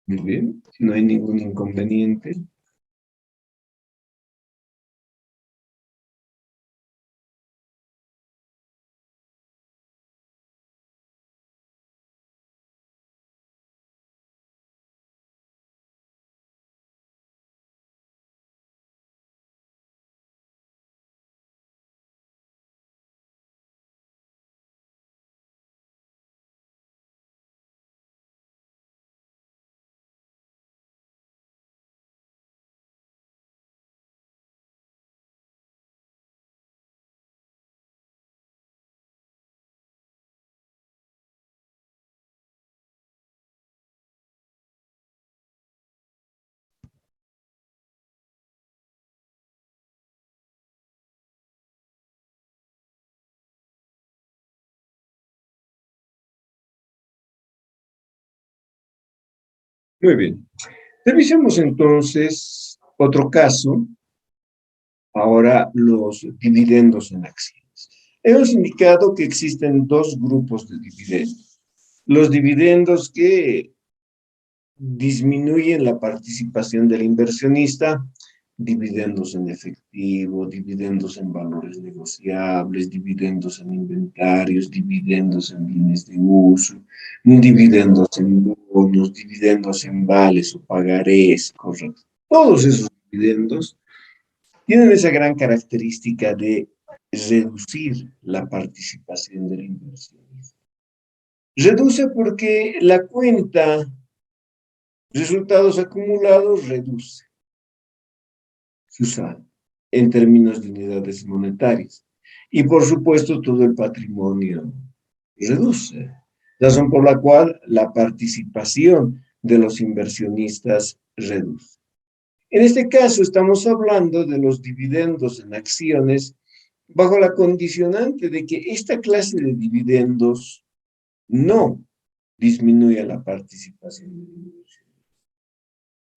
Muy bien, no hay ningún inconveniente. Muy bien. Revisemos entonces otro caso, ahora los dividendos en acciones. Hemos indicado que existen dos grupos de dividendos. Los dividendos que disminuyen la participación del inversionista, dividendos en efectivo, dividendos en valores negociables, dividendos en inventarios, dividendos en bienes de uso, dividendos en bonos, dividendos en vales o pagarés, correcto. Todos esos dividendos tienen esa gran característica de reducir la participación del inversionista. Reduce porque la cuenta resultados acumulados reduce su saldo en términos de unidades monetarias. Y por supuesto todo el patrimonio reduce, razón por la cual la participación de los inversionistas reduce. En este caso estamos hablando de los dividendos en acciones bajo la condicionante de que esta clase de dividendos no disminuye la participación del inversionista.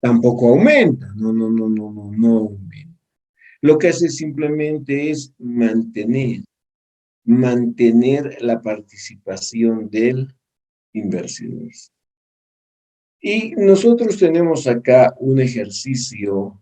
Tampoco aumenta, no aumenta. Lo que hace simplemente es mantener la participación del inversionista. Y nosotros tenemos acá un ejercicio,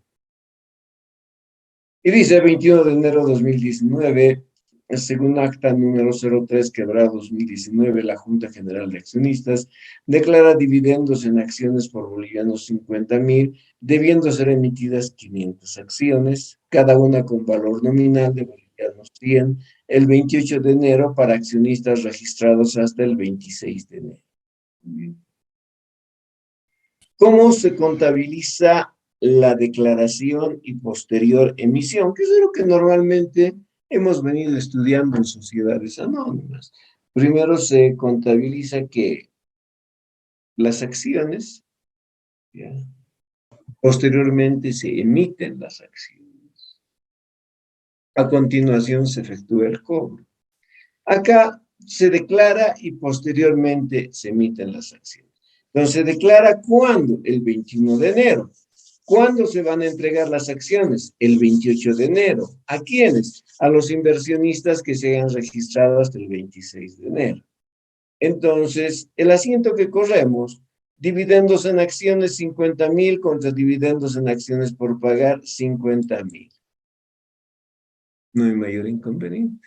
y dice 21 de enero de 2019, según acta número 03 quebrado 2019, la Junta General de Accionistas declara dividendos en acciones por bolivianos 50.000, debiendo ser emitidas 500 acciones, cada una con valor nominal de bolivianos 100, el 28 de enero para accionistas registrados hasta el 26 de enero. ¿Cómo se contabiliza la declaración y posterior emisión? Que es lo que normalmente hemos venido estudiando en sociedades anónimas. Primero se contabiliza que las acciones, ¿ya? Posteriormente se emiten las acciones. A continuación se efectúa el cobro. Acá se declara y posteriormente se emiten las acciones. Entonces se declara ¿cuándo? El 21 de enero. ¿Cuándo se van a entregar las acciones? El 28 de enero. ¿A quiénes? A los inversionistas que se hayan registrado hasta el 26 de enero. Entonces, el asiento que corremos, dividendos en acciones 50.000 contra dividendos en acciones por pagar 50.000. No hay mayor inconveniente.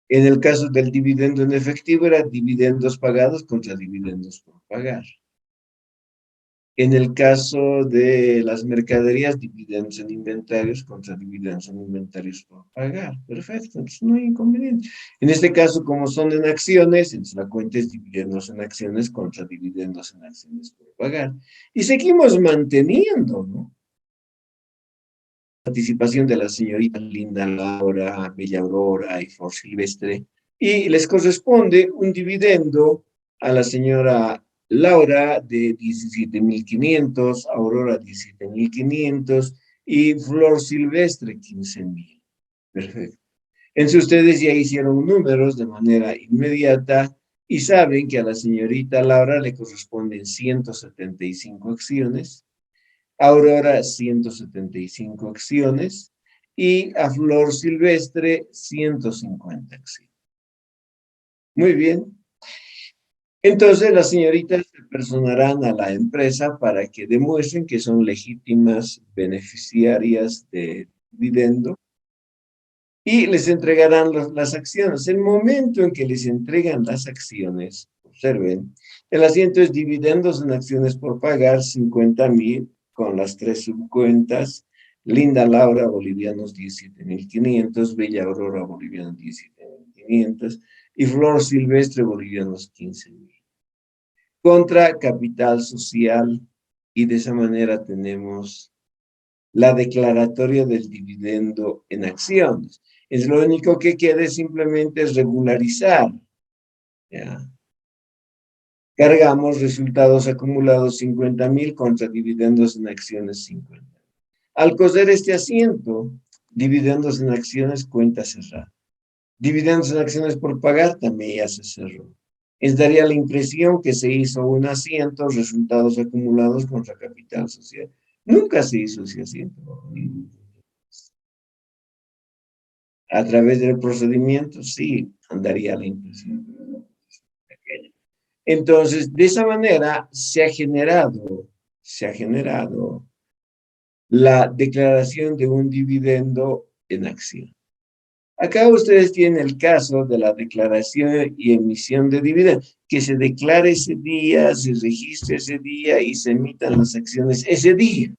En el caso del dividendo en efectivo, era dividendos pagados contra dividendos por pagar. En el caso de las mercaderías, dividendos en inventarios contra dividendos en inventarios por pagar. Perfecto, entonces no hay inconveniente. En este caso, como son en acciones, entonces la cuenta es dividendos en acciones contra dividendos en acciones por pagar. Y seguimos manteniendo, ¿no? Participación de la señorita Linda Laura, Bella Aurora y Flor Silvestre. Y les corresponde un dividendo a la señora Laura de 17.500, Aurora 17.500 y Flor Silvestre 15.000. Perfecto. Entonces ustedes ya hicieron números de manera inmediata y saben que a la señorita Laura le corresponden 175 acciones, a Aurora 175 acciones y a Flor Silvestre 150 acciones. Muy bien. Entonces las señoritas se personarán a la empresa para que demuestren que son legítimas beneficiarias de dividendo y les entregarán las acciones. El momento en que les entregan las acciones, observen, el asiento es dividendos en acciones por pagar, 50,000 con las tres subcuentas. Linda Laura, bolivianos 17,500, Bella Aurora, bolivianos 17,500 y Flor Silvestre, bolivianos 15,000. Contra capital social, y de esa manera tenemos la declaratoria del dividendo en acciones. Es lo único que queda, simplemente es regularizar. ¿Ya? Cargamos resultados acumulados 50,000 contra dividendos en acciones 50. Al coser este asiento, dividendos en acciones, cuenta cerrada. Dividendos en acciones por pagar también ya se cerró. Es daría la impresión que se hizo un asiento, resultados acumulados contra capital social. Nunca se hizo ese asiento. A través del procedimiento, sí, daría la impresión. Entonces, de esa manera se ha generado la declaración de un dividendo en acción. Acá ustedes tienen el caso de la declaración y emisión de dividendos, que se declare ese día, se registre ese día y se emitan las acciones ese día.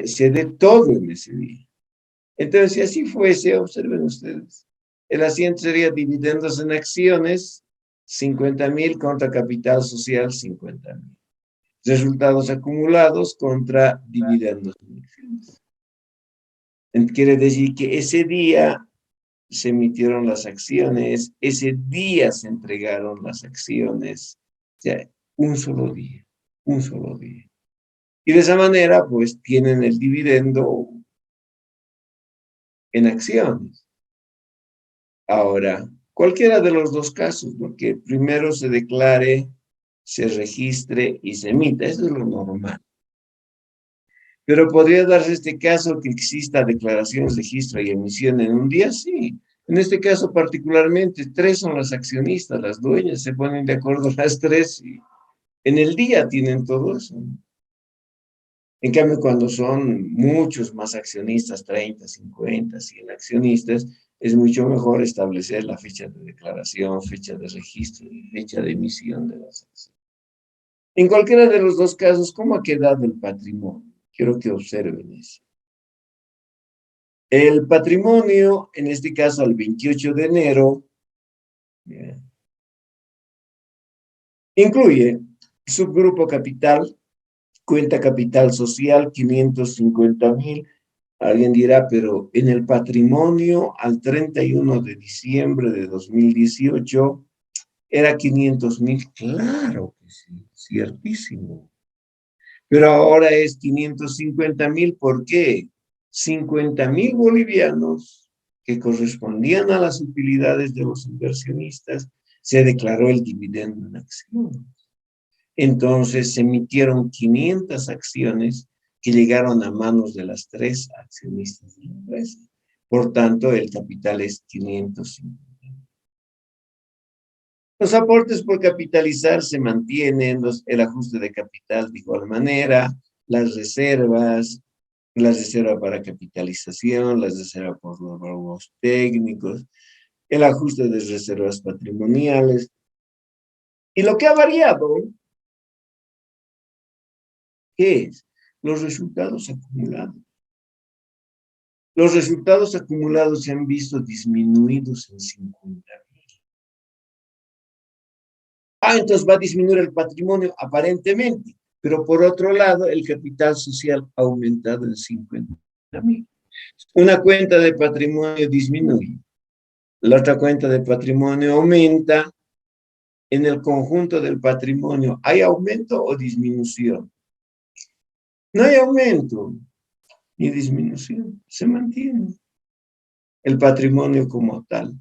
Se dé todo en ese día. Entonces, si así fuese, observen ustedes, el asiento sería dividendos en acciones, 50,000 contra capital social, 50,000. Resultados acumulados contra dividendos en acciones. Quiere decir que ese día se emitieron las acciones, ese día se entregaron las acciones, o sea, un solo día, un solo día. Y de esa manera, pues, tienen el dividendo en acciones. Ahora, cualquiera de los dos casos, porque primero se declare, se registre y se emita, eso es lo normal. Pero podría darse este caso que exista declaración, registro y emisión en un día, sí. En este caso particularmente, tres son las accionistas, las dueñas, se ponen de acuerdo las tres y en el día tienen todo eso. En cambio, cuando son muchos más accionistas, 30, 50, 100 accionistas, es mucho mejor establecer la fecha de declaración, fecha de registro y fecha de emisión de las acciones. En cualquiera de los dos casos, ¿cómo ha quedado el patrimonio? Quiero que observen eso. El patrimonio, en este caso al 28 de enero, incluye subgrupo capital, cuenta capital social, 550,000. Alguien dirá, pero en el patrimonio al 31 de diciembre de 2018 era 500,000. Claro que sí, ciertísimo. Pero ahora es 550,000, ¿por qué? 50,000 bolivianos que correspondían a las utilidades de los inversionistas, se declaró el dividendo en acción. Entonces se emitieron 500 acciones que llegaron a manos de las tres accionistas de la empresa. Por tanto, el capital es 550. Los aportes por capitalizar se mantienen, el ajuste de capital de igual manera, las reservas, la reserva para capitalización, las reservas por los robos técnicos, el ajuste de reservas patrimoniales. Y lo que ha variado, ¿qué es? Los resultados acumulados. Los resultados acumulados se han visto disminuidos en 50,000. Entonces va a disminuir el patrimonio aparentemente, pero por otro lado el capital social ha aumentado en 50,000. Una cuenta de patrimonio disminuye, la otra cuenta de patrimonio aumenta. En el conjunto del patrimonio, ¿hay aumento o disminución? No hay aumento ni disminución, se mantiene el patrimonio como tal.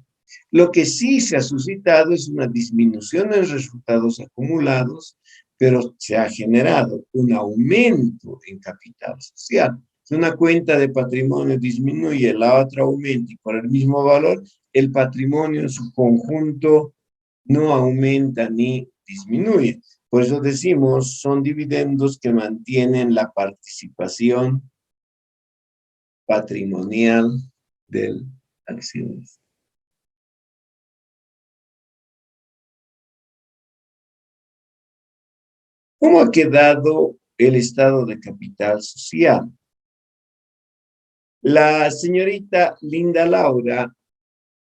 Lo que sí se ha suscitado es una disminución en resultados acumulados, pero se ha generado un aumento en capital social. Si una cuenta de patrimonio disminuye, la otra aumenta y por el mismo valor, el patrimonio en su conjunto no aumenta ni disminuye. Por eso decimos, son dividendos que mantienen la participación patrimonial del accionista. ¿Cómo ha quedado el estado de capital social? La señorita Linda Laura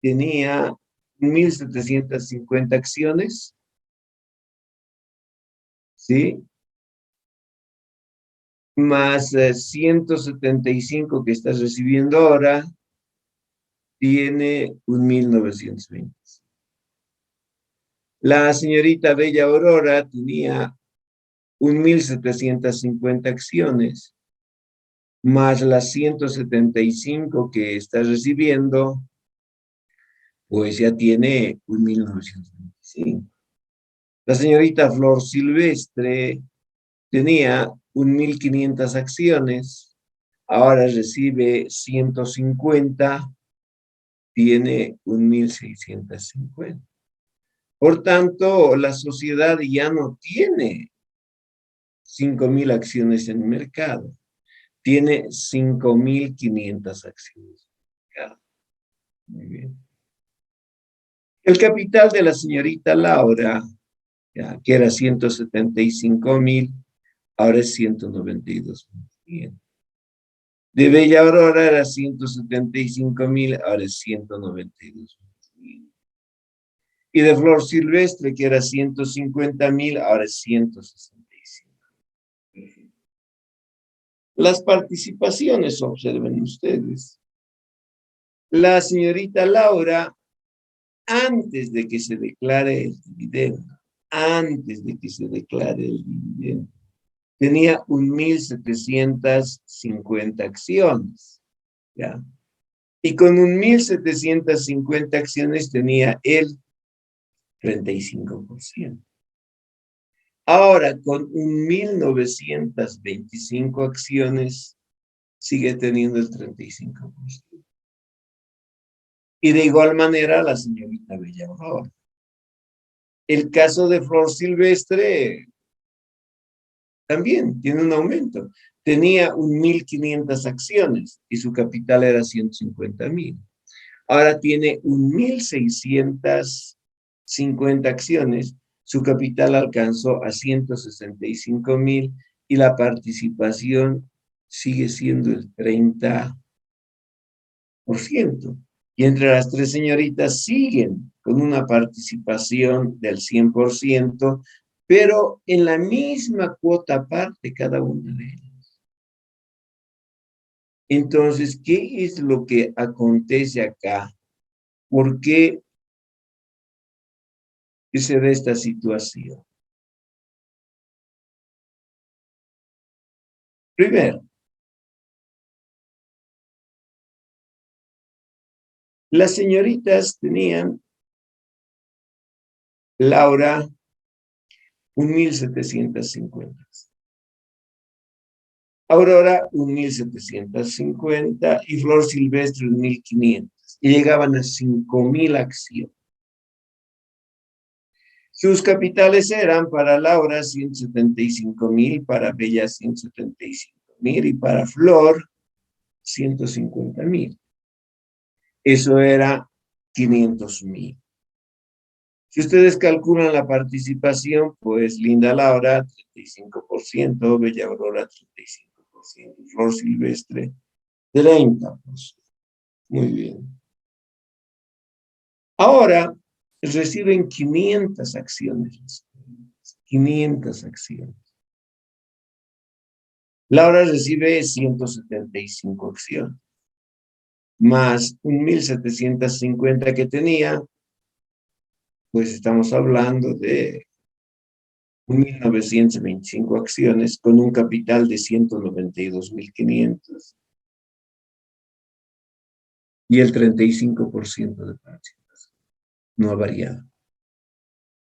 tenía 1.750 acciones, ¿sí? Más 175 que estás recibiendo ahora, tiene 1.920. La señorita Bella Aurora tenía 1.750 acciones, más las 175 que está recibiendo, pues ya tiene 1.925. La señorita Flor Silvestre tenía 1.500 acciones, ahora recibe 150, tiene 1.650. Por tanto, la sociedad ya no tiene 5.000 acciones en el mercado, tiene 5.500 acciones en el mercado. Muy bien. El capital de la señorita Laura, ya, que era 175.000, ahora es 192.000. De Bella Aurora era 175.000, ahora es 192.000. Y de Flor Silvestre, que era 150.000, ahora es 165.000. Las participaciones, observen ustedes. La señorita Laura, antes de que se declare el dividendo, tenía 1.750 acciones, ¿ya? Y con 1.750 acciones tenía el 35%. Ahora, con 1.925 acciones, sigue teniendo el 35%. Y de igual manera, la señorita Bella Aurora. El caso de Flor Silvestre también tiene un aumento. Tenía 1.500 acciones y su capital era 150.000. Ahora tiene 1.650 acciones, su capital alcanzó a 165.000 y la participación sigue siendo el 30%. Y entre las tres señoritas siguen con una participación del 100%, pero en la misma cuota aparte cada una de ellas. Entonces, ¿qué es lo que acontece acá? ¿Por qué se da esta situación? Primero, las señoritas tenían, Laura, 1.750. Aurora, 1.750 y Flor Silvestre, 1.500. Y llegaban a 5.000 acciones. Sus capitales eran para Laura 175.000, para Bella 175.000 y para Flor 150.000. Eso era 500.000. Si ustedes calculan la participación, pues Linda Laura 35%, Bella Aurora 35%, Flor Silvestre 30%. Muy bien. Ahora reciben 500 acciones. 500 acciones. Laura recibe 175 acciones, más 1.750 que tenía, pues estamos hablando de 1.925 acciones con un capital de 192.500 y el 35% de participación. No ha variado.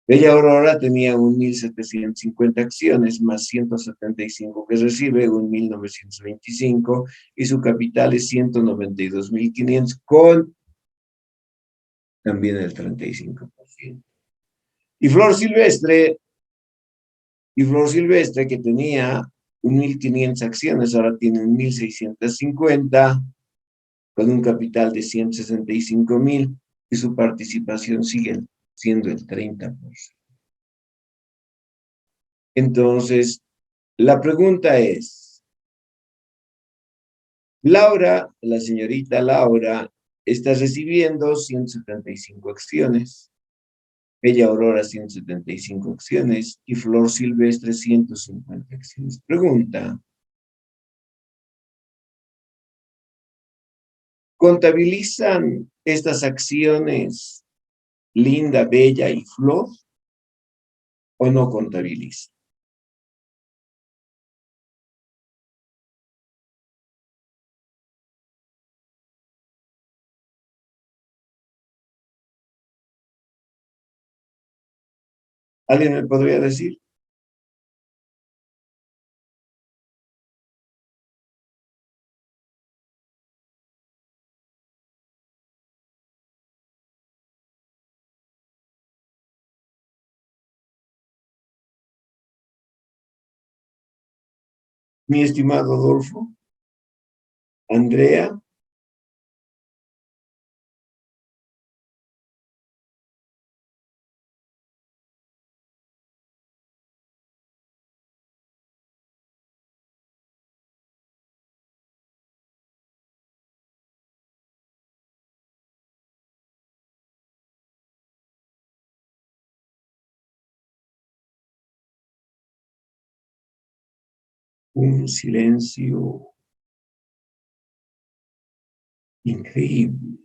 Bella Aurora tenía 1.750 acciones más 175 que recibe, 1.925 y su capital es 192.500 con también el 35%. Y Flor Silvestre, que tenía 1.500 acciones, ahora tiene 1.650, con un capital de 165.000, y su participación sigue siendo el 30%. Entonces, la pregunta es, Laura, la señorita Laura, está recibiendo 175 acciones, Bella Aurora 175 acciones y Flor Silvestre 150 acciones. Pregunta, ¿contabilizan estas acciones Linda, Bella y Flor o no contabilizan? ¿Alguien me podría decir? Mi estimado Adolfo, Andrea, un silencio increíble.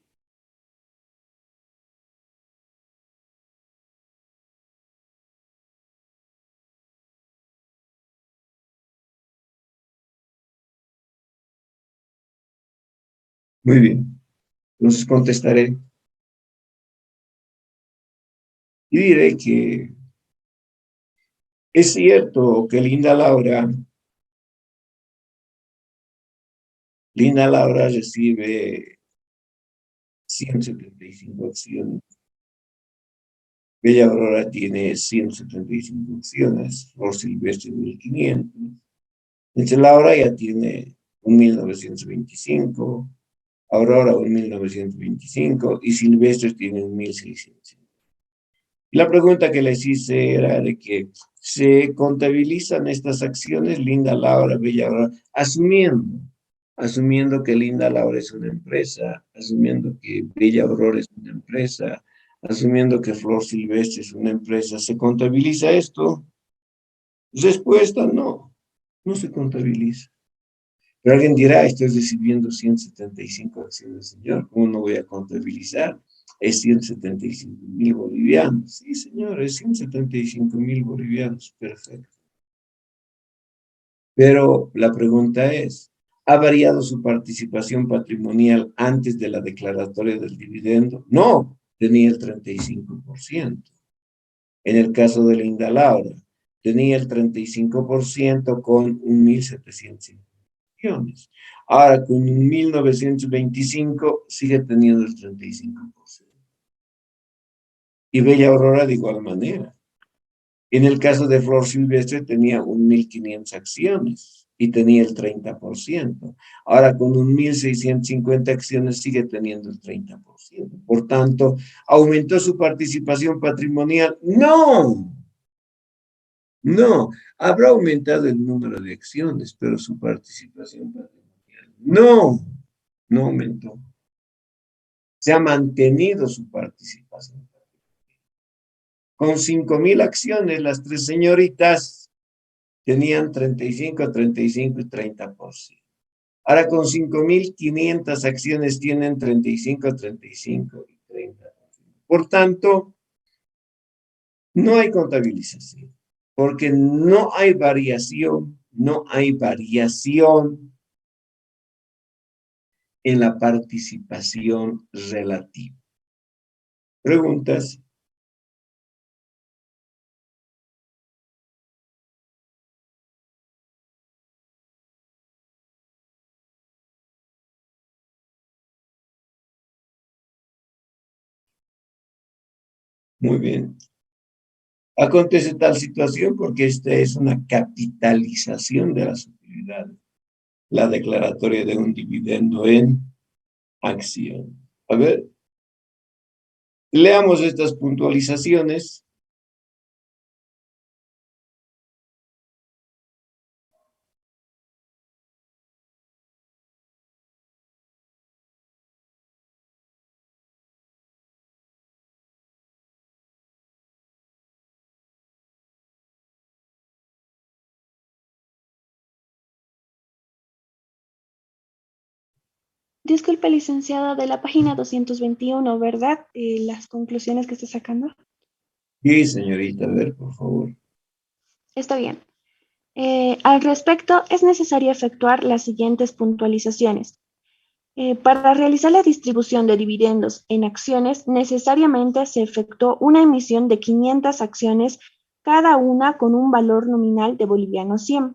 Muy bien, entonces contestaré y diré que es cierto que Linda Laura recibe 175 acciones. Bella Aurora tiene 175 acciones, Flor Silvestre 1.500. Entonces Laura ya tiene un 1925, Aurora un 1925 y Silvestre tiene un 1600. La pregunta que les hice era de que se contabilizan estas acciones, Linda Laura, Bella Aurora, asumiendo que Linda Laura es una empresa, asumiendo que Bella Aurora es una empresa, asumiendo que Flor Silvestre es una empresa. ¿Se contabiliza esto? Respuesta, no, no se contabiliza. Pero alguien dirá, estoy recibiendo 175 acciones, señor, ¿cómo no voy a contabilizar? Es 175.000 bolivianos. Sí, señor, es 175.000 bolivianos, perfecto. Pero la pregunta es, ¿ha variado su participación patrimonial antes de la declaratoria del dividendo? No, tenía el 35%. En el caso de Linda Laura, tenía el 35% con 1.700 millones. Ahora, con 1.925 sigue teniendo el 35%. Y Bella Aurora de igual manera. En el caso de Flor Silvestre tenía 1.500 acciones y tenía el 30%. Ahora con 1.650 acciones sigue teniendo el 30%. Por tanto, ¿aumentó su participación patrimonial? No, no. Habrá aumentado el número de acciones, pero su participación patrimonial no, no aumentó. Se ha mantenido su participación. Con 5.000 acciones, las tres señoritas tenían 35, 35 y 30%. Ahora con 5.500 acciones tienen 35, 35 y 30%. Por tanto, no hay contabilización, porque no hay variación en la participación relativa. Preguntas. Muy bien. Acontece tal situación porque esta es una capitalización de las utilidades, la declaratoria de un dividendo en acción. A ver, leamos estas puntualizaciones. Disculpe, licenciada, de la página 221, ¿verdad? Las conclusiones que está sacando. Sí, señorita, a ver, por favor. Está bien. Al respecto, es necesario efectuar las siguientes puntualizaciones. Para realizar la distribución de dividendos en acciones, necesariamente se efectuó una emisión de 500 acciones, cada una con un valor nominal de bolivianos 100.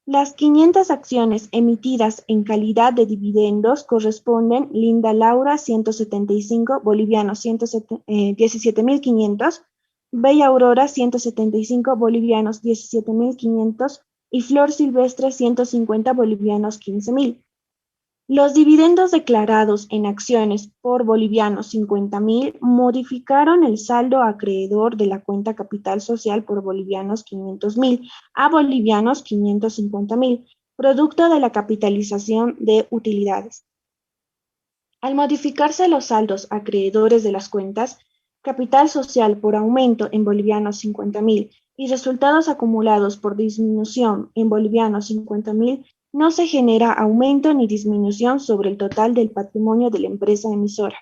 Las 500 acciones emitidas en calidad de dividendos corresponden Linda Laura 175 bolivianos 17.500, Bella Aurora 175 bolivianos 17.500 y Flor Silvestre 150 bolivianos 15.000. Los dividendos declarados en acciones por bolivianos 50.000 modificaron el saldo acreedor de la cuenta capital social por bolivianos 500.000 a bolivianos 550.000, producto de la capitalización de utilidades. Al modificarse los saldos acreedores de las cuentas, capital social por aumento en bolivianos 50.000 y resultados acumulados por disminución en bolivianos 50.000, no se genera aumento ni disminución sobre el total del patrimonio de la empresa emisora.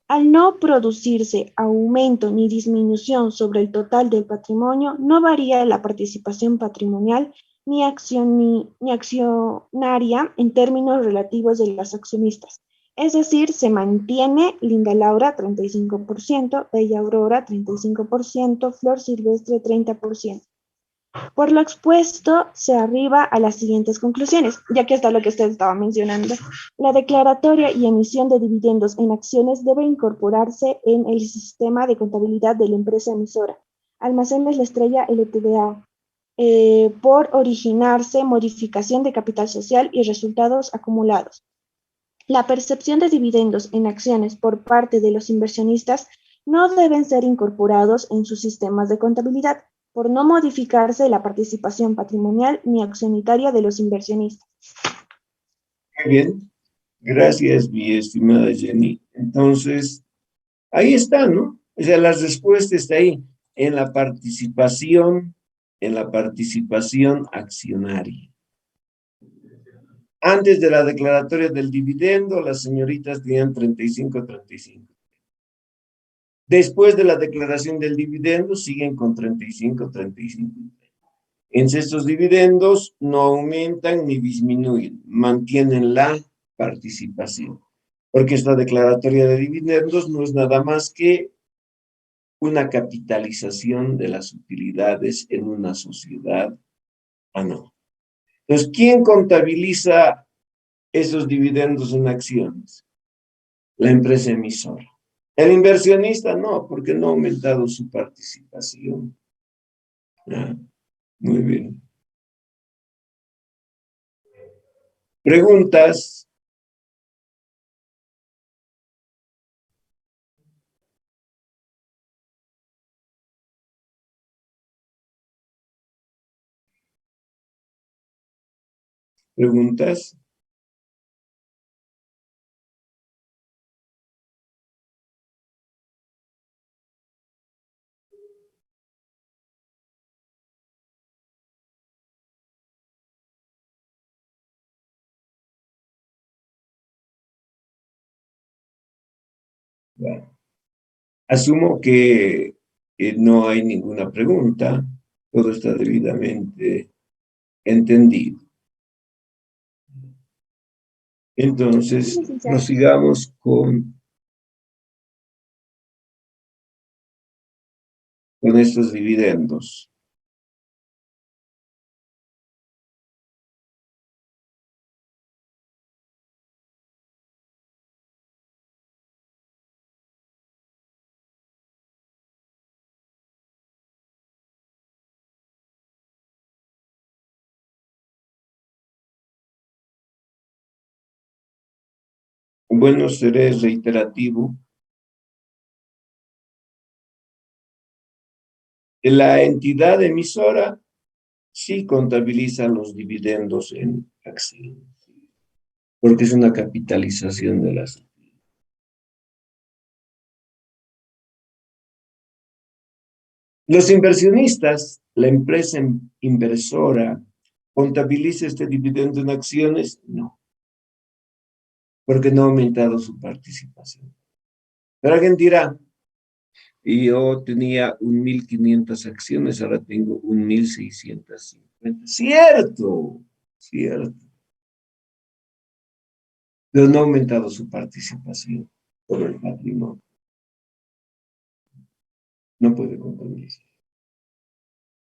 Al no producirse aumento ni disminución sobre el total del patrimonio, no varía la participación patrimonial ni accionaria en términos relativos de los accionistas. Es decir, se mantiene Linda Laura 35%, Bella Aurora 35%, Flor Silvestre 30%. Por lo expuesto, se arriba a las siguientes conclusiones, ya que está lo que usted estaba mencionando. La declaratoria y emisión de dividendos en acciones debe incorporarse en el sistema de contabilidad de la empresa emisora. Almacenes La Estrella LTDA, por originarse modificación de capital social y resultados acumulados. La percepción de dividendos en acciones por parte de los inversionistas no deben ser incorporados en sus sistemas de contabilidad por no modificarse la participación patrimonial ni accionitaria de los inversionistas. Muy bien, gracias, mi estimada Jenny. Entonces, ahí está, ¿no? O sea, la respuesta está ahí, en la participación accionaria. Antes de la declaratoria del dividendo, las señoritas tenían 35, 35. Después de la declaración del dividendo, siguen con 35, 35. Entonces, estos dividendos no aumentan ni disminuyen, mantienen la participación. Porque esta declaratoria de dividendos no es nada más que una capitalización de las utilidades en una sociedad anual. Entonces, ¿quién contabiliza esos dividendos en acciones? La empresa emisora. El inversionista no, porque no ha aumentado su participación. Ah, muy bien. ¿Preguntas? ¿Preguntas? Bueno, asumo que no hay ninguna pregunta. Todo está debidamente entendido. Sí, Entonces, licenciada. prosigamos con estos dividendos. Bueno, seré reiterativo. La entidad emisora sí contabiliza los dividendos en acciones, porque es una capitalización de las. Los inversionistas, la empresa inversora, ¿contabiliza este dividendo en acciones? No, porque no ha aumentado su participación. Pero alguien dirá, y yo tenía 1.500 acciones, ahora tengo 1.650. Cierto, cierto. Pero no ha aumentado su participación por el patrimonio. No puede contabilizar.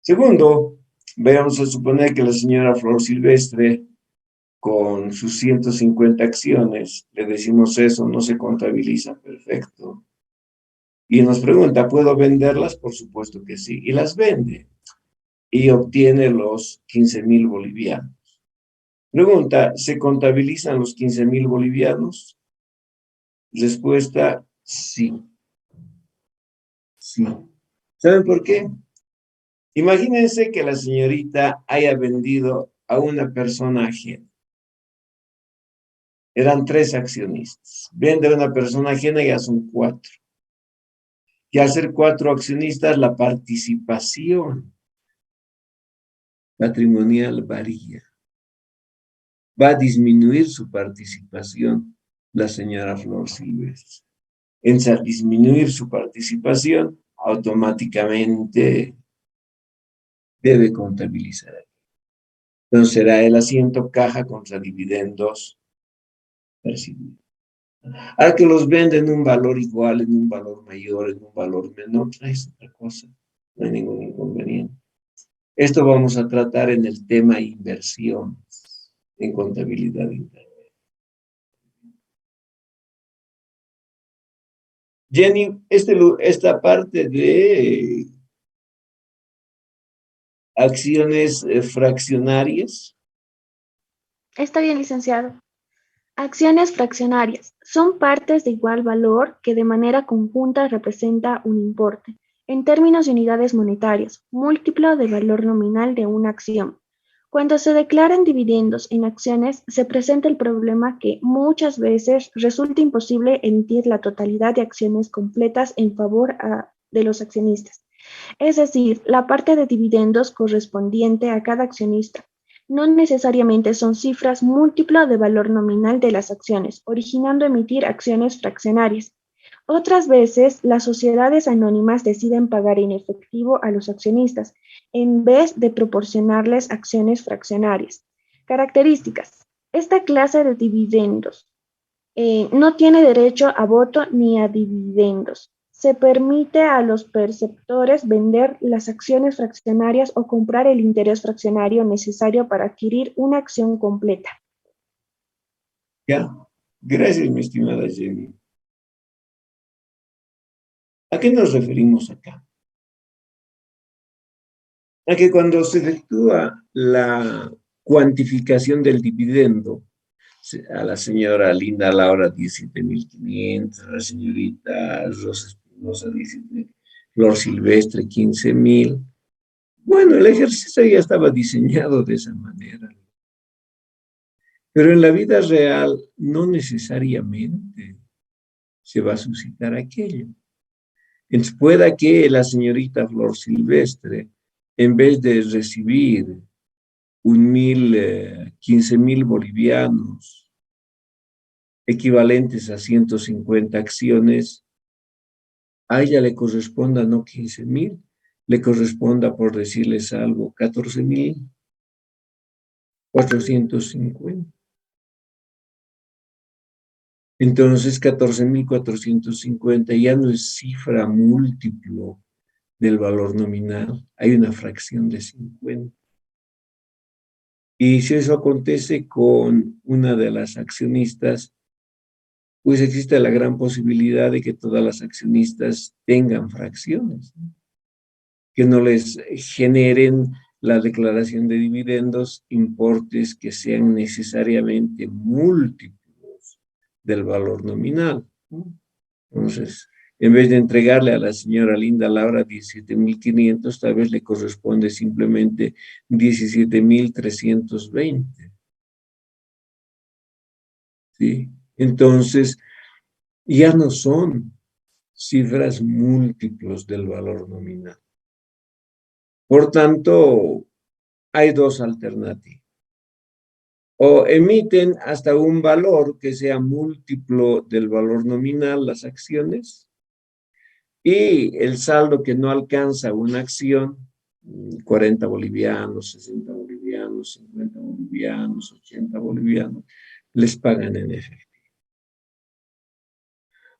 Segundo, vamos a suponer que la señora Flor Silvestre, con sus 150 acciones, le decimos eso, no se contabiliza, perfecto. Y nos pregunta, ¿puedo venderlas? Por supuesto que sí. Y las vende. Y obtiene los 15.000 bolivianos. Pregunta, ¿se contabilizan los 15.000 bolivianos? Respuesta, sí. Sí. ¿Saben por qué? Imagínense que la señorita haya vendido a una persona ajena. Eran 3 accionistas. Vende a una persona ajena y ya son 4. Y al ser 4 accionistas, la participación patrimonial varía. Va a disminuir su participación la señora Flor Silvestre. En disminuir su participación, automáticamente debe contabilizar. Entonces será el asiento caja contra dividendos percibidos. Al que los vende en un valor igual, en un valor mayor, en un valor menor, es otra cosa. No hay ningún inconveniente. Esto vamos a tratar en el tema inversión en contabilidad interna. Jenny, esta parte de acciones fraccionarias. Está bien, licenciado. Acciones fraccionarias son partes de igual valor que de manera conjunta representa un importe, en términos de unidades monetarias, múltiplo del valor nominal de una acción. Cuando se declaran dividendos en acciones, se presenta el problema que muchas veces resulta imposible emitir la totalidad de acciones completas en favor de los accionistas, es decir, la parte de dividendos correspondiente a cada accionista. No necesariamente son cifras múltiplo de valor nominal de las acciones, originando emitir acciones fraccionarias. Otras veces, las sociedades anónimas deciden pagar en efectivo a los accionistas, en vez de proporcionarles acciones fraccionarias. Características. Esta clase de dividendos no tiene derecho a voto ni a dividendos. Se permite a los perceptores vender las acciones fraccionarias o comprar el interés fraccionario necesario para adquirir una acción completa. Ya, gracias, mi estimada Jenny. ¿A qué nos referimos acá? A que cuando se efectúa la cuantificación del dividendo, a la señora Linda Laura 17.500, a la señorita Rosa Espinosa 17.000, Flor Silvestre 15.000. Bueno, el ejercicio ya estaba diseñado de esa manera. Pero en la vida real no necesariamente se va a suscitar aquello. Entonces pueda que la señorita Flor Silvestre, en vez de recibir 15.000 bolivianos, equivalentes a 150 acciones, a ella le corresponda no 15.000, le corresponda, por decirles algo, 14.450. Entonces, 14.450 ya no es cifra múltiplo del valor nominal, hay una fracción de 50. Y si eso acontece con una de las accionistas, pues existe la gran posibilidad de que todas las accionistas tengan fracciones, ¿no? Que no les generen la declaración de dividendos importes que sean necesariamente múltiplos del valor nominal, ¿no? Entonces, en vez de entregarle a la señora Linda Laura 17.500, tal vez le corresponde simplemente 17.320, ¿sí? Entonces, ya no son cifras múltiplos del valor nominal. Por tanto, hay dos alternativas. O emiten hasta un valor que sea múltiplo del valor nominal las acciones, y el saldo que no alcanza una acción, 40 bolivianos, 60 bolivianos, 50 bolivianos, 80 bolivianos, les pagan en efectivo.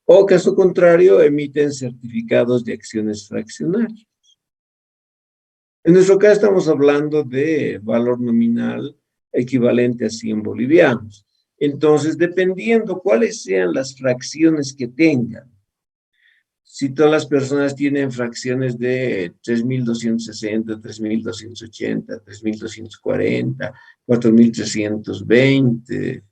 O caso contrario, emiten certificados de acciones fraccionarias. En nuestro caso estamos hablando de valor nominal equivalente a 100 bolivianos. Entonces, dependiendo cuáles sean las fracciones que tengan, si todas las personas tienen fracciones de 3.260, 3.280, 3.240, 4.320,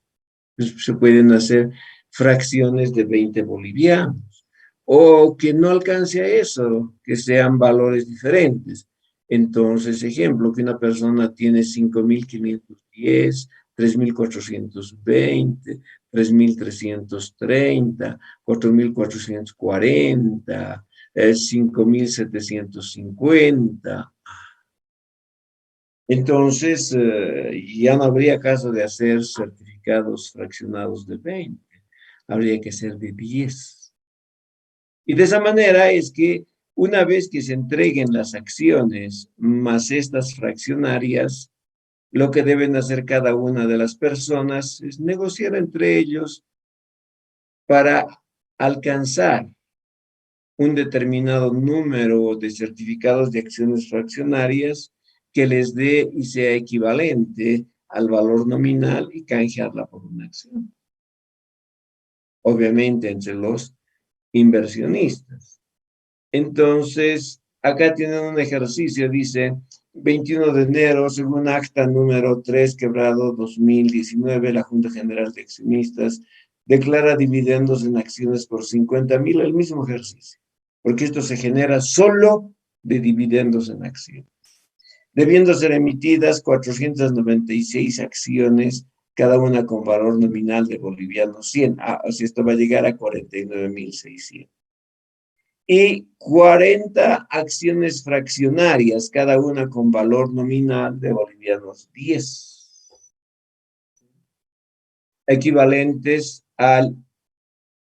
pues se pueden hacer fracciones de 20 bolivianos. O que no alcance a eso, que sean valores diferentes. Entonces, ejemplo, que una persona tiene 5.510, 3.420, 3.330, 4.440, 5.750. Entonces, ya no habría caso de hacer certificados fraccionados de 20, habría que ser de 10. Y de esa manera es que una vez que se entreguen las acciones más estas fraccionarias, lo que deben hacer cada una de las personas es negociar entre ellos para alcanzar un determinado número de certificados de acciones fraccionarias que les dé y sea equivalente al valor nominal y canjearla por una acción. Obviamente entre los inversionistas. Entonces, acá tienen un ejercicio, dice 21 de enero, según acta número 3, quebrado 2019, la Junta General de Accionistas declara dividendos en acciones por 50.000, el mismo ejercicio, porque esto se genera solo de dividendos en acciones. Debiendo ser emitidas 496 acciones, cada una con valor nominal de bolivianos 100. O sea, esto va a llegar a 49.600. Y 40 acciones fraccionarias, cada una con valor nominal de bolivianos 10, equivalentes a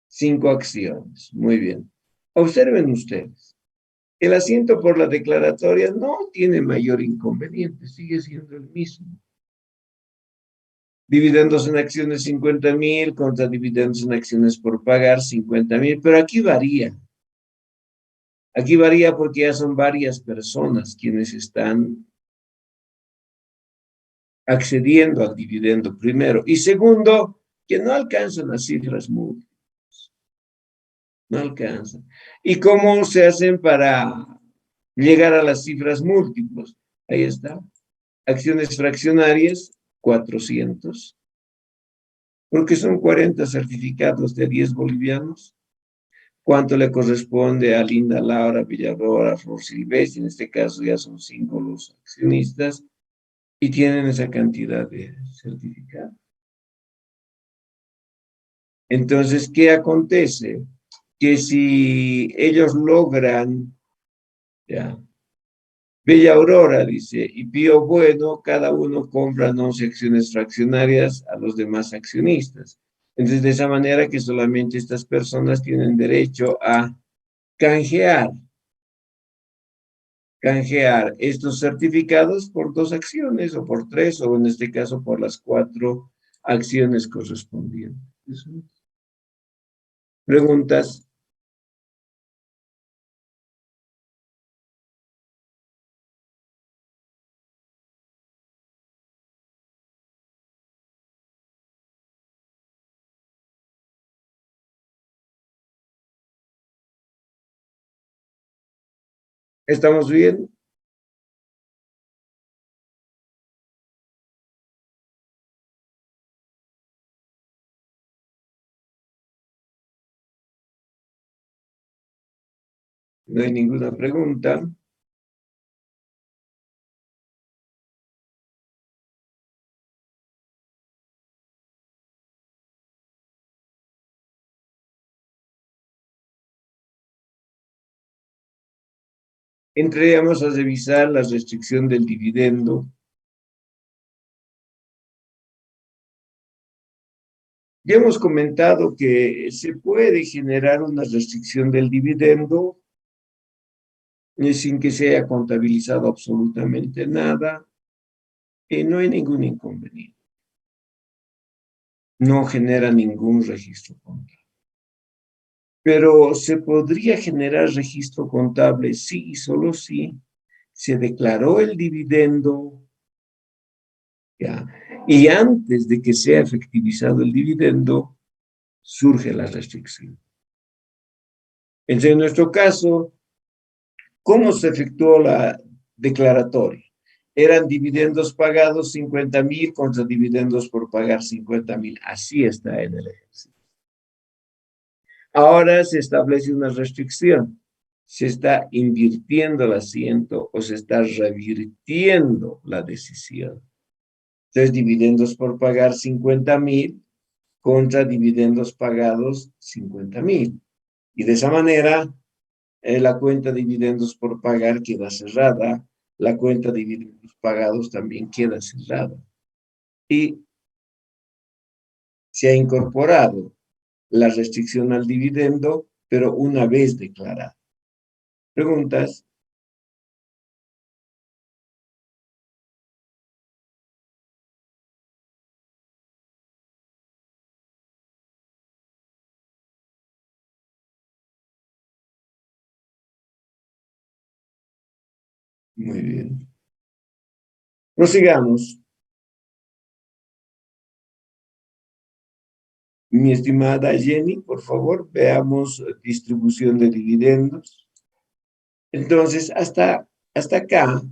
5 acciones. Muy bien. Observen ustedes, el asiento por la declaratoria no tiene mayor inconveniente, sigue siendo el mismo. Dividendos en acciones 50.000 contra dividendos en acciones por pagar 50.000, pero aquí varía. Aquí varía porque ya son varias personas quienes están accediendo al dividendo, primero. Y segundo, que no alcanzan las cifras múltiples. No alcanzan. ¿Y cómo se hacen para llegar a las cifras múltiples? Ahí está. Acciones fraccionarias, 400. Porque son 40 certificados de 10 bolivianos. ¿Cuánto le corresponde a Linda Laura, Villarroa, Flor Silvestre? En este caso ya son 5 los accionistas y tienen esa cantidad de certificados. Entonces, ¿qué acontece? Que si ellos logran, ya, Bella Aurora, dice, y Pío Bueno, cada uno compra 11 acciones fraccionarias a los demás accionistas. Entonces, de esa manera que solamente estas personas tienen derecho a canjear, canjear estos certificados por 2 acciones o por 3, o en este caso por las 4 acciones correspondientes. ¿Preguntas? ¿Estamos bien? No hay ninguna pregunta. Entraríamos a revisar la restricción del dividendo. Ya hemos comentado que se puede generar una restricción del dividendo sin que se haya contabilizado absolutamente nada, y no hay ningún inconveniente. No genera ningún registro contable. Pero se podría generar registro contable sí y solo si se declaró el dividendo, ¿ya? Y antes de que sea efectivizado el dividendo, surge la restricción. Entonces, en nuestro caso, ¿cómo se efectuó la declaratoria? Eran dividendos pagados 50,000 contra dividendos por pagar 50,000. Así está en el ejercicio. Ahora se establece una restricción. ¿Se está invirtiendo el asiento o se está revirtiendo la decisión? Entonces, dividendos por pagar 50,000 contra dividendos pagados 50,000. Y de esa manera, la cuenta de dividendos por pagar queda cerrada, la cuenta de dividendos pagados también queda cerrada. Y se ha incorporado la restricción al dividendo, pero una vez declarada. ¿Preguntas? Muy bien. Prosigamos. Mi estimada Jenny, por favor, veamos distribución de dividendos. Entonces, hasta acá,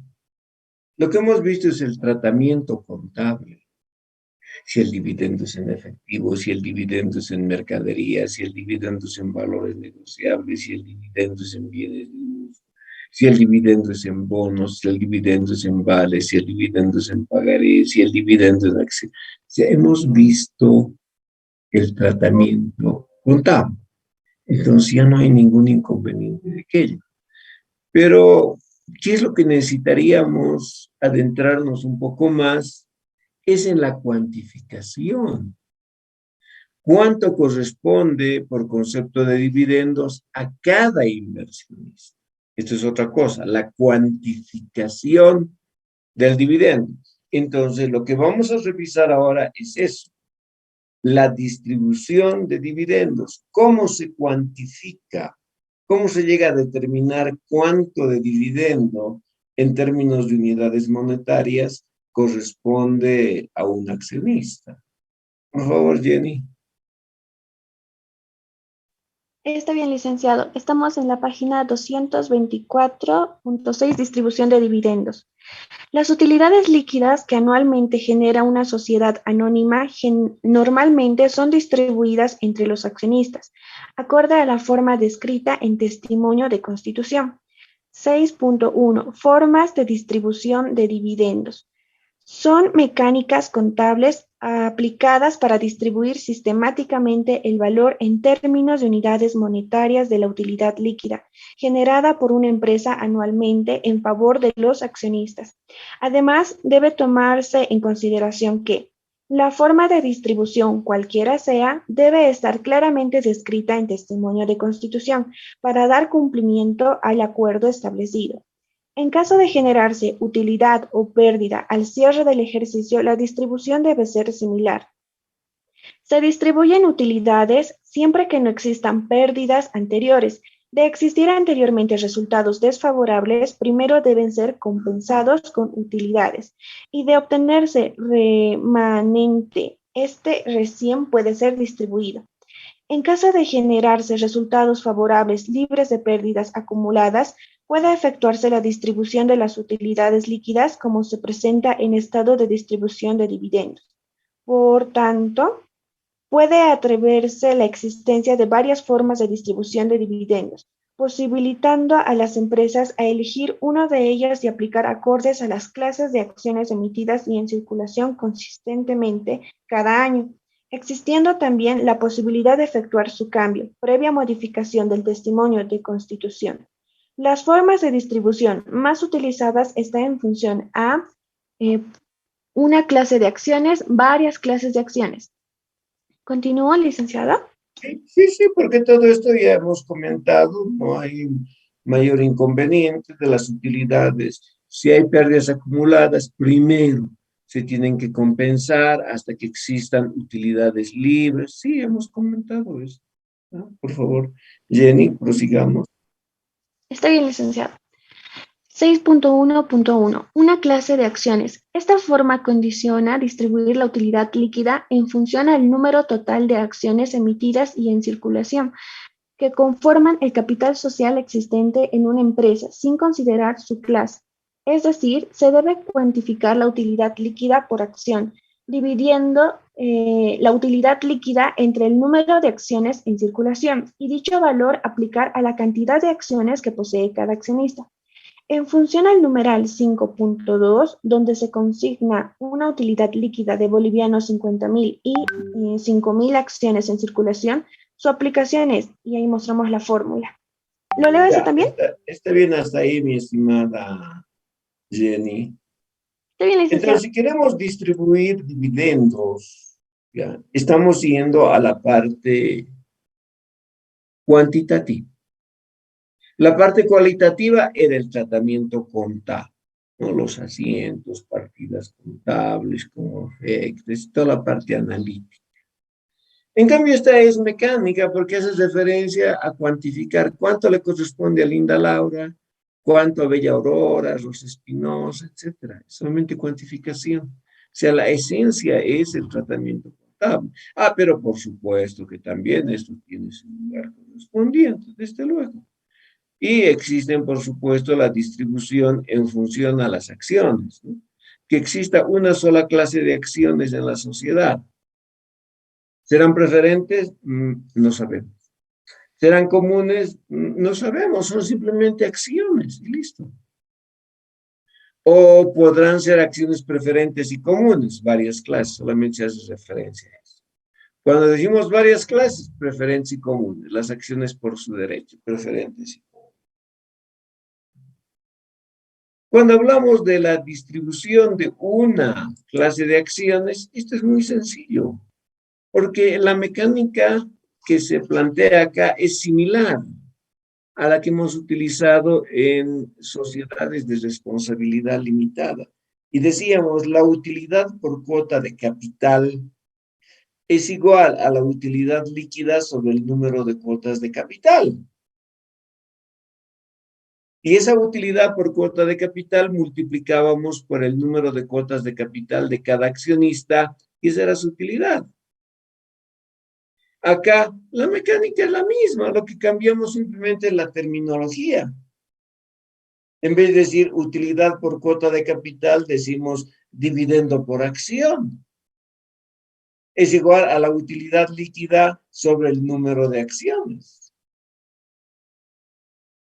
lo que hemos visto es el tratamiento contable. Si el dividendo es en efectivo, si el dividendo es en mercadería, si el dividendo es en valores negociables, si el dividendo es en bienes de uso, si el dividendo es en bonos, si el dividendo es en vales, si el dividendo es en pagarés, si el dividendo es en acciones. Ya hemos visto el tratamiento contable. Entonces ya no hay ningún inconveniente de aquello. Pero, ¿qué es lo que necesitaríamos adentrarnos un poco más? Es en la cuantificación. ¿Cuánto corresponde por concepto de dividendos a cada inversionista? Esto es otra cosa, la cuantificación del dividendo. Entonces, lo que vamos a revisar ahora es eso, la distribución de dividendos. ¿Cómo se cuantifica? ¿Cómo se llega a determinar cuánto de dividendo en términos de unidades monetarias corresponde a un accionista? Por favor, Jenny. Está bien, licenciado. Estamos en la página 224.6, distribución de dividendos. Las utilidades líquidas que anualmente genera una sociedad anónima normalmente son distribuidas entre los accionistas, acorde a la forma descrita en testimonio de constitución. 6.1. Formas de distribución de dividendos. Son mecánicas contables aplicadas para distribuir sistemáticamente el valor en términos de unidades monetarias de la utilidad líquida, generada por una empresa anualmente en favor de los accionistas. Además, debe tomarse en consideración que la forma de distribución, cualquiera sea, debe estar claramente descrita en testimonio de constitución para dar cumplimiento al acuerdo establecido. En caso de generarse utilidad o pérdida al cierre del ejercicio, la distribución debe ser similar. Se distribuyen utilidades siempre que no existan pérdidas anteriores. De existir anteriormente resultados desfavorables, primero deben ser compensados con utilidades y de obtenerse remanente, este recién puede ser distribuido. En caso de generarse resultados favorables libres de pérdidas acumuladas, puede efectuarse la distribución de las utilidades líquidas como se presenta en estado de distribución de dividendos. Por tanto, puede atreverse la existencia de varias formas de distribución de dividendos. posibilitando a las empresas a elegir una de ellas y aplicar acordes a las clases de acciones emitidas y en circulación consistentemente cada año, existiendo también la posibilidad de efectuar su cambio, previa modificación del testimonio de constitución. Las formas de distribución más utilizadas están en función a eh, una clase de acciones, varias clases de acciones. ¿Continúo, licenciada? Sí, sí, sí, porque todo esto ya hemos comentado, no hay mayor inconveniente de las utilidades. Si hay pérdidas acumuladas, primero se tienen que compensar hasta que existan utilidades libres. Sí, hemos comentado eso, ¿no? Por favor, Jenny, prosigamos. Está bien, licenciada. 6.1.1. Una clase de acciones. Esta forma condiciona distribuir la utilidad líquida en función al número total de acciones emitidas y en circulación, que conforman el capital social existente en una empresa sin considerar su clase. Es decir, se debe cuantificar la utilidad líquida por acción, dividiendo la utilidad líquida entre el número de acciones en circulación y dicho valor aplicar a la cantidad de acciones que posee cada accionista. En función al numeral 5.2, donde se consigna una utilidad líquida de bolivianos 50.000 y 5.000 acciones en circulación, su aplicación es, y ahí mostramos la fórmula. ¿Lo leo ese Ya, también? está bien hasta ahí, mi estimada Jenny. Está bien, Entonces, licenciado. si queremos distribuir dividendos, ya, estamos yendo a la parte cuantitativa. La parte cualitativa era el tratamiento contable, ¿no? Los asientos, partidas contables, como efectos, toda la parte analítica. En cambio, esta es mecánica porque hace referencia a cuantificar cuánto le corresponde a Linda Laura, cuánto a Bella Aurora, Rosa Espinosa, etcétera. Es solamente cuantificación. O sea, la esencia es el tratamiento contable. Ah, pero por supuesto que también esto tiene su lugar correspondiente, desde luego. Y existen, por supuesto, la distribución en función a las acciones, ¿no? Que exista una sola clase de acciones en la sociedad. ¿Serán preferentes? No sabemos. ¿Serán comunes? No sabemos, son simplemente acciones y listo. O podrán ser acciones preferentes y comunes, varias clases, solamente se hace referencia a eso. Cuando decimos varias clases, preferentes y comunes, las acciones por su derecho, preferentes y comunes. Cuando hablamos de la distribución de una clase de acciones, esto es muy sencillo, porque la mecánica que se plantea acá es similar a la que hemos utilizado en sociedades de responsabilidad limitada. Y decíamos, la utilidad por cuota de capital es igual a la utilidad líquida sobre el número de cuotas de capital. Y esa utilidad por cuota de capital multiplicábamos por el número de cuotas de capital de cada accionista y esa era su utilidad. Acá la mecánica es la misma, lo que cambiamos simplemente es la terminología. En vez de decir utilidad por cuota de capital, decimos dividendo por acción. Es igual a la utilidad líquida sobre el número de acciones.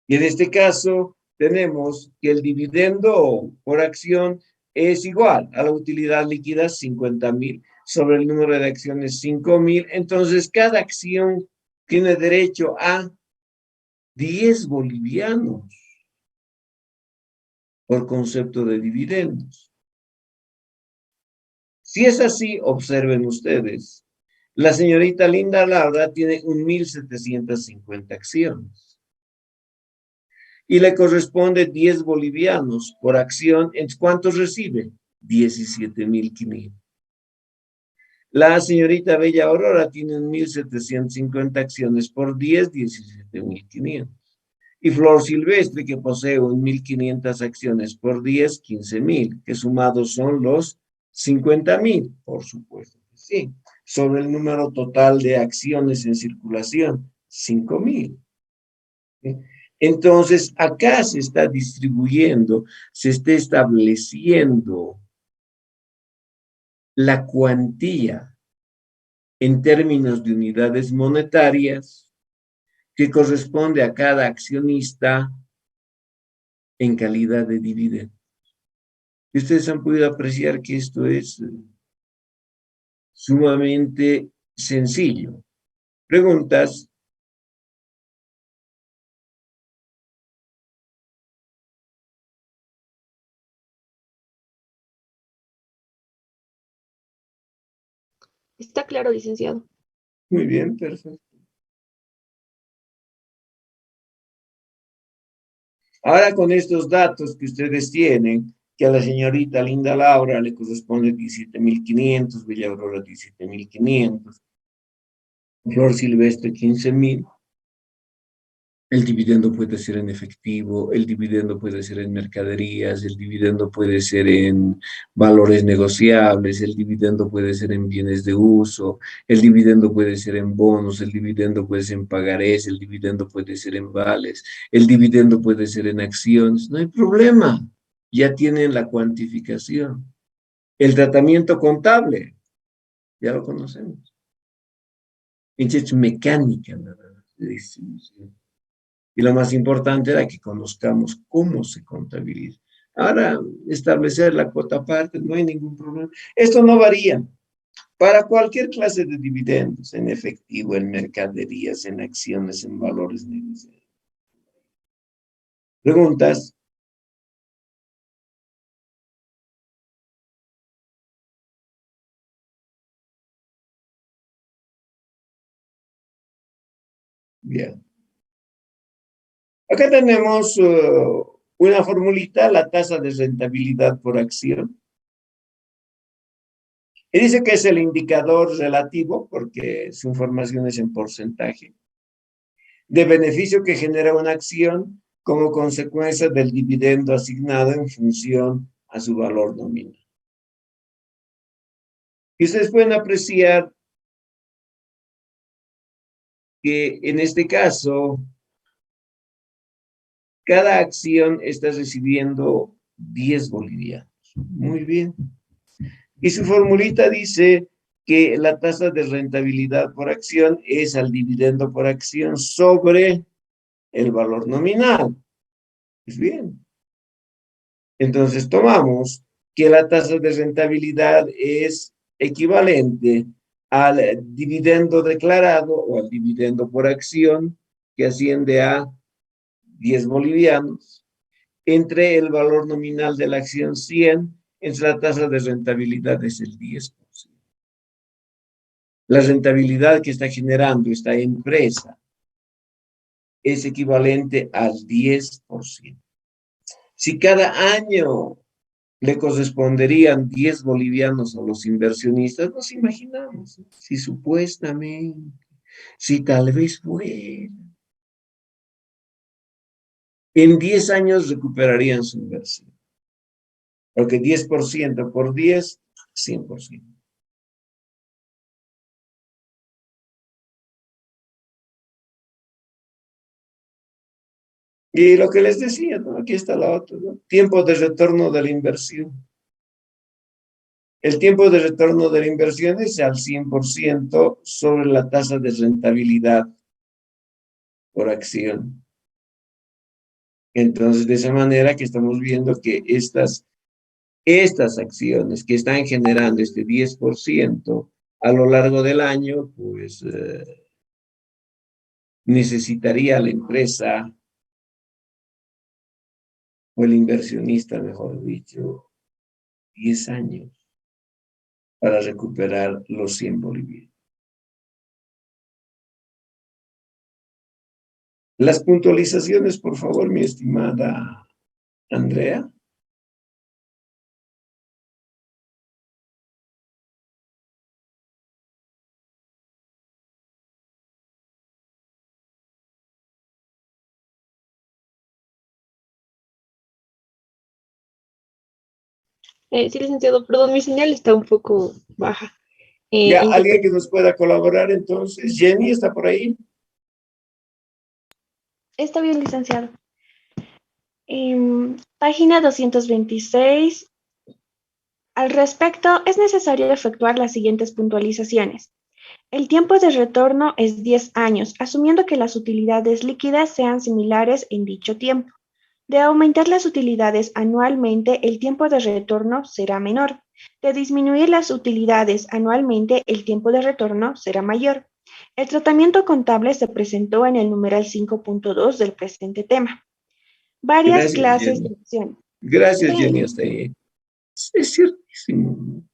Y en este caso tenemos que el dividendo por acción es igual a la utilidad líquida 50.000 sobre el número de acciones 5.000. Entonces cada acción tiene derecho a 10 bolivianos por concepto de dividendos. Si es así, observen ustedes, la señorita Linda Laura tiene 1.750 acciones y le corresponde 10 bolivianos por acción. ¿Cuántos recibe? 17.500. La señorita Bella Aurora tiene 1.750 acciones por 10, 17.500. Y Flor Silvestre, que posee 1.500 acciones por 10, 15.000, que sumados son los 50.000, por supuesto que sí. Sobre el número total de acciones en circulación, 5.000. ¿Sí? Entonces, acá se está distribuyendo, se está estableciendo la cuantía en términos de unidades monetarias que corresponde a cada accionista en calidad de dividendo. Y ustedes han podido apreciar que esto es sumamente sencillo. ¿Preguntas? Está claro, licenciado. Muy bien, perfecto. Ahora con estos datos que ustedes tienen, que a la señorita Linda Laura le corresponde 17.500, Bella Aurora 17.500, Flor Silvestre 15.000, el dividendo puede ser en efectivo, el dividendo puede ser en mercaderías, el dividendo puede ser en valores negociables, el dividendo puede ser en bienes de uso, el dividendo puede ser en bonos, el dividendo puede ser en pagarés, el dividendo puede ser en vales, el dividendo puede ser en acciones, no hay problema, ya tienen la cuantificación. El tratamiento contable, ya lo conocemos. Es mecánica nada más de distribución. Y lo más importante era que conozcamos cómo se contabiliza. Ahora, establecer la cuota aparte, no hay ningún problema. Esto no varía para cualquier clase de dividendos, en efectivo, en mercaderías, en acciones, en valores negociados. ¿Preguntas? Bien. Acá tenemos una formulita, la tasa de rentabilidad por acción. Y dice que es el indicador relativo, porque su información es en porcentaje, de beneficio que genera una acción como consecuencia del dividendo asignado en función a su valor nominal. Y ustedes pueden apreciar que en este caso, cada acción está recibiendo 10 bolivianos. Muy bien. Y su formulita dice que la tasa de rentabilidad por acción es al dividendo por acción sobre el valor nominal. Pues bien. Entonces tomamos que la tasa de rentabilidad es equivalente al dividendo declarado o al dividendo por acción que asciende a 10 bolivianos entre el valor nominal de la acción 100, entre la tasa de rentabilidad es el 10%. La rentabilidad que está generando esta empresa es equivalente al 10%. Si cada año le corresponderían 10 bolivianos a los inversionistas, nos imaginamos, si supuestamente, si tal vez fuera, en 10 años recuperarían su inversión, porque 10% por 10, 100%. Y lo que les decía, ¿no? Aquí está la otra, ¿no? Tiempo de retorno de la inversión. El tiempo de retorno de la inversión es al 100% sobre la tasa de rentabilidad por acción. Entonces, de esa manera que estamos viendo que estas acciones que están generando este 10% a lo largo del año, pues necesitaría la empresa o el inversionista, mejor dicho, 10 años para recuperar los 100 bolivianos. Las puntualizaciones, por favor, mi estimada Andrea. Sí, licenciado, perdón, mi señal está un poco baja. Ya, ¿En qué alguien que nos pueda colaborar entonces. Jenny, ¿está por ahí? Está bien, licenciado. Página 226. Al respecto, es necesario efectuar las siguientes puntualizaciones. El tiempo de retorno es 10 años, asumiendo que las utilidades líquidas sean similares en dicho tiempo. De aumentar las utilidades anualmente, el tiempo de retorno será menor. De disminuir las utilidades anualmente, el tiempo de retorno será mayor. El tratamiento contable se presentó en el numeral 5.2 del presente tema. Varias Gracias, clases Jenny. de acción. Gracias, Sí, Jenny, hasta ahí. Es ciertísimo.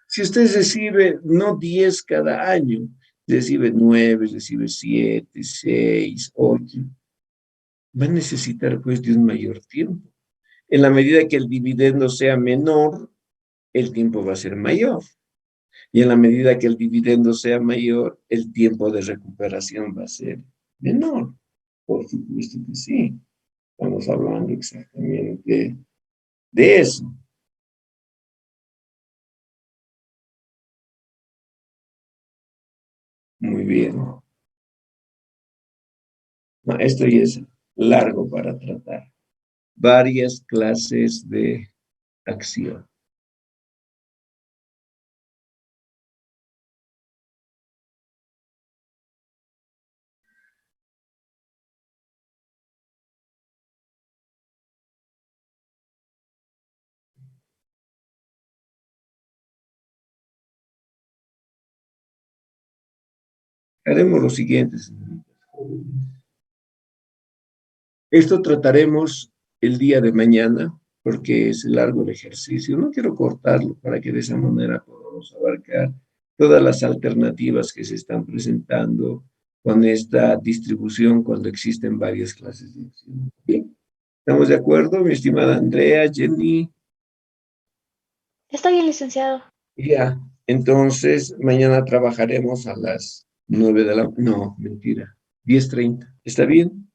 Si usted recibe no 10 cada año, recibe 9, recibe 7, 6, 8, va a necesitar pues de un mayor tiempo. En la medida que el dividendo sea menor, el tiempo va a ser mayor. Y en la medida que el dividendo sea mayor, el tiempo de recuperación va a ser menor. Por supuesto que sí. Estamos hablando exactamente de eso. Muy bien. No, esto ya es largo para tratar. Varias clases de acción. Haremos lo siguiente, señoritas jóvenes. Esto trataremos el día de mañana, porque es largo el ejercicio. No quiero cortarlo para que de esa manera podamos abarcar todas las alternativas que se están presentando con esta distribución cuando existen varias clases de acción. Bien, ¿estamos de acuerdo, mi estimada Andrea, Jenny? está bien, licenciado. Ya, entonces mañana trabajaremos a las 9 de la... No, mentira, 10:30. ¿Está bien?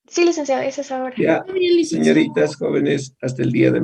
Sí, licenciado, esa es ahora. Ya, señoritas jóvenes, hasta el día de